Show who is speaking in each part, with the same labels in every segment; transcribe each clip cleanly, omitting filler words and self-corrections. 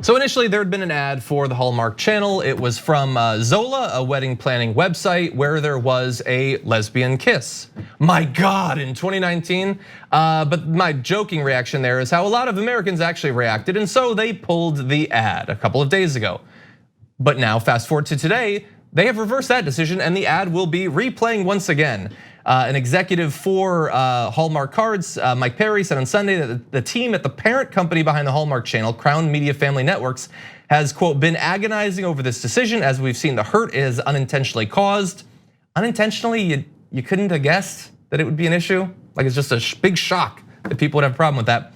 Speaker 1: So initially there had been an ad for the Hallmark Channel. It was from Zola, a wedding planning website where there was a lesbian kiss. My God, in 2019. But my joking reaction there is how a lot of Americans actually reacted, and so they pulled the ad a couple of days ago. But now fast forward to today, they have reversed that decision and the ad will be replaying once again. An executive for Hallmark Cards, Mike Perry, said on Sunday that the team at the parent company behind the Hallmark Channel, Crown Media Family Networks, has, quote, been agonizing over this decision. As we've seen, the hurt is unintentionally caused. Unintentionally, you couldn't have guessed that it would be an issue? Like, it's just a big shock that people would have a problem with that.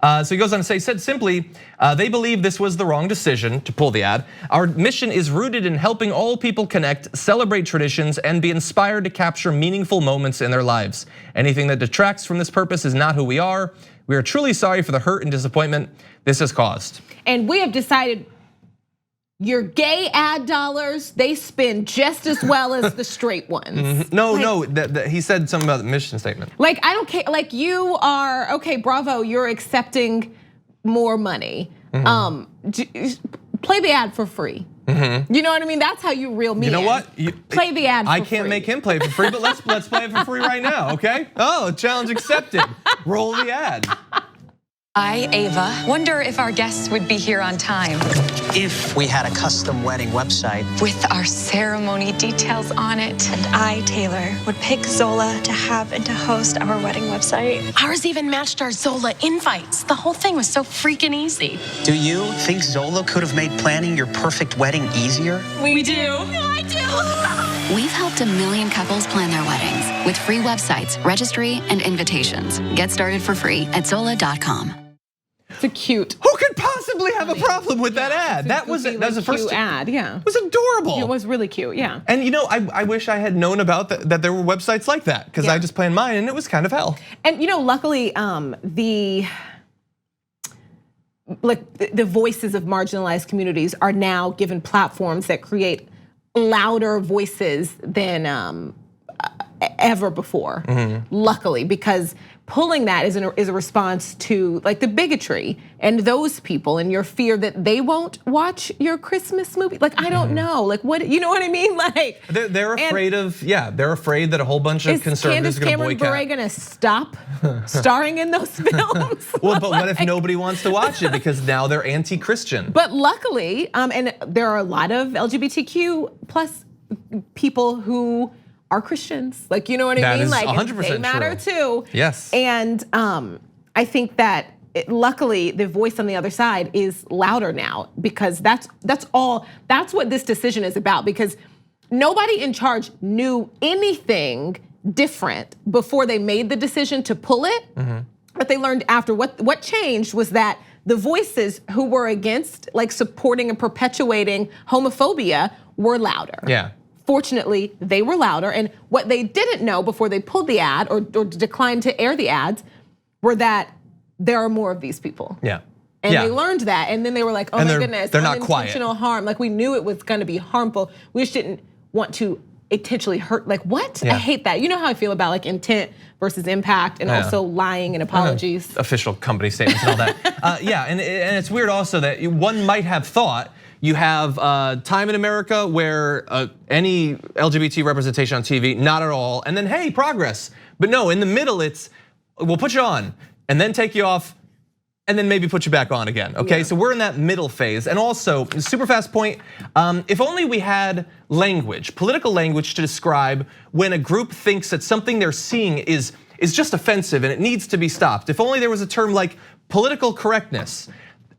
Speaker 1: So he goes on to say, said simply, they believe this was the wrong decision to pull the ad. Our mission is rooted in helping all people connect, celebrate traditions, and be inspired to capture meaningful moments in their lives. Anything that detracts from this purpose is not who we are. We are truly sorry for the hurt and disappointment this has caused.
Speaker 2: And we have decided your gay ad dollars, they spin just as well as the straight ones.
Speaker 1: No, he said something about the mission statement.
Speaker 2: Like, I don't care, like you are, okay, bravo, you're accepting more money. Play the ad for free. You know what I mean? That's how you reel me in.
Speaker 1: You know what?
Speaker 2: Play the ad for free.
Speaker 1: I can't make him play it for free, but let's play it for free right now, okay? Oh, challenge accepted. Roll the ad.
Speaker 3: I, Ava, wonder if our guests would be here on time.
Speaker 4: If we had a custom wedding website.
Speaker 3: With our ceremony details on it.
Speaker 5: And I, Taylor, would pick Zola to have and to host our wedding website.
Speaker 6: Ours even matched our Zola invites. The whole thing was so freaking easy.
Speaker 4: Do you think Zola could have made planning your perfect wedding easier?
Speaker 5: We do.
Speaker 6: I do.
Speaker 7: We've helped 1 million couples plan their weddings with free websites, registry, and invitations. Get started for free at Zola.com.
Speaker 2: It's cute.
Speaker 1: Who could possibly have a problem with that ad? That was the first
Speaker 2: ad, yeah.
Speaker 1: It was adorable.
Speaker 2: It was really cute, yeah.
Speaker 1: And you know, I wish I had known about that there were websites like that, because I just planned mine and it was kind of hell.
Speaker 2: And you know, luckily, the voices of marginalized communities are now given platforms that create louder voices than ever before. Luckily, because pulling that is a response to like the bigotry and those people and your fear that they won't watch your Christmas movie. Like, I don't know, like what, you know what I mean? Like
Speaker 1: they're afraid of, they're afraid that a whole bunch of conservatives are gonna boycott.
Speaker 2: Is Candace Cameron Bure gonna stop starring in those films?
Speaker 1: Well, but what if nobody wants to watch it because now they're anti-Christian?
Speaker 2: But luckily, and there are a lot of LGBTQ plus people who are Christians, like, you know what I mean?
Speaker 1: That is
Speaker 2: like
Speaker 1: 100%
Speaker 2: they matter
Speaker 1: true.
Speaker 2: too.
Speaker 1: Yes.
Speaker 2: And I think that luckily the voice on the other side is louder now, because that's what this decision is about. Because nobody in charge knew anything different before they made the decision to pull it. But they learned after. What changed was that the voices who were against, like, supporting and perpetuating homophobia were louder.
Speaker 1: Yeah.
Speaker 2: Fortunately, they were louder, and what they didn't know before they pulled the ad or declined to air the ads were that there are more of these people.
Speaker 1: Yeah.
Speaker 2: And they learned that, and then they were like, oh my goodness,
Speaker 1: they're not
Speaker 2: unintentional
Speaker 1: quiet.
Speaker 2: harm. Like, we knew it was gonna be harmful. We just didn't want to intentionally hurt. Like, what? I hate that. You know how I feel about like intent versus impact, and also lying and apologies.
Speaker 1: Official company statements and all that. And it's weird also that one might have thought you have Time in America where any LGBT representation on TV, not at all, and then hey, progress. But no, in the middle it's, we'll put you on and then take you off and then maybe put you back on again, okay? So we're in that middle phase. And also, super fast point, if only we had language, political language to describe when a group thinks that something they're seeing is just offensive and it needs to be stopped. If only there was a term like political correctness.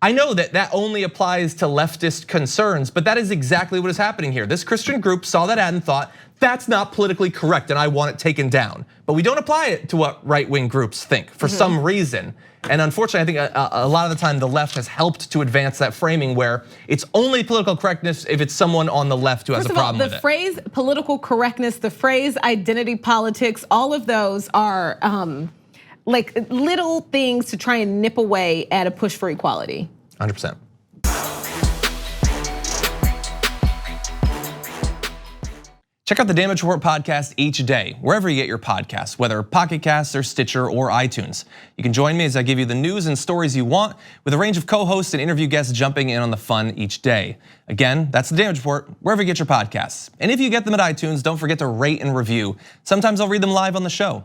Speaker 1: I know that only applies to leftist concerns, but that is exactly what is happening here. This Christian group saw that ad and thought, that's not politically correct and I want it taken down. But we don't apply it to what right-wing groups think for some reason. And unfortunately, I think a lot of the time the left has helped to advance that framing where it's only political correctness if it's someone on the left who has a problem with it.
Speaker 2: The phrase political correctness, the phrase identity politics, all of those are like little things to try and nip away at a push for equality.
Speaker 1: 100%. Check out the Damage Report podcast each day, wherever you get your podcasts, whether Pocket Casts or Stitcher or iTunes. You can join me as I give you the news and stories you want, with a range of co-hosts and interview guests jumping in on the fun each day. Again, that's the Damage Report, wherever you get your podcasts. And if you get them at iTunes, don't forget to rate and review. Sometimes I'll read them live on the show.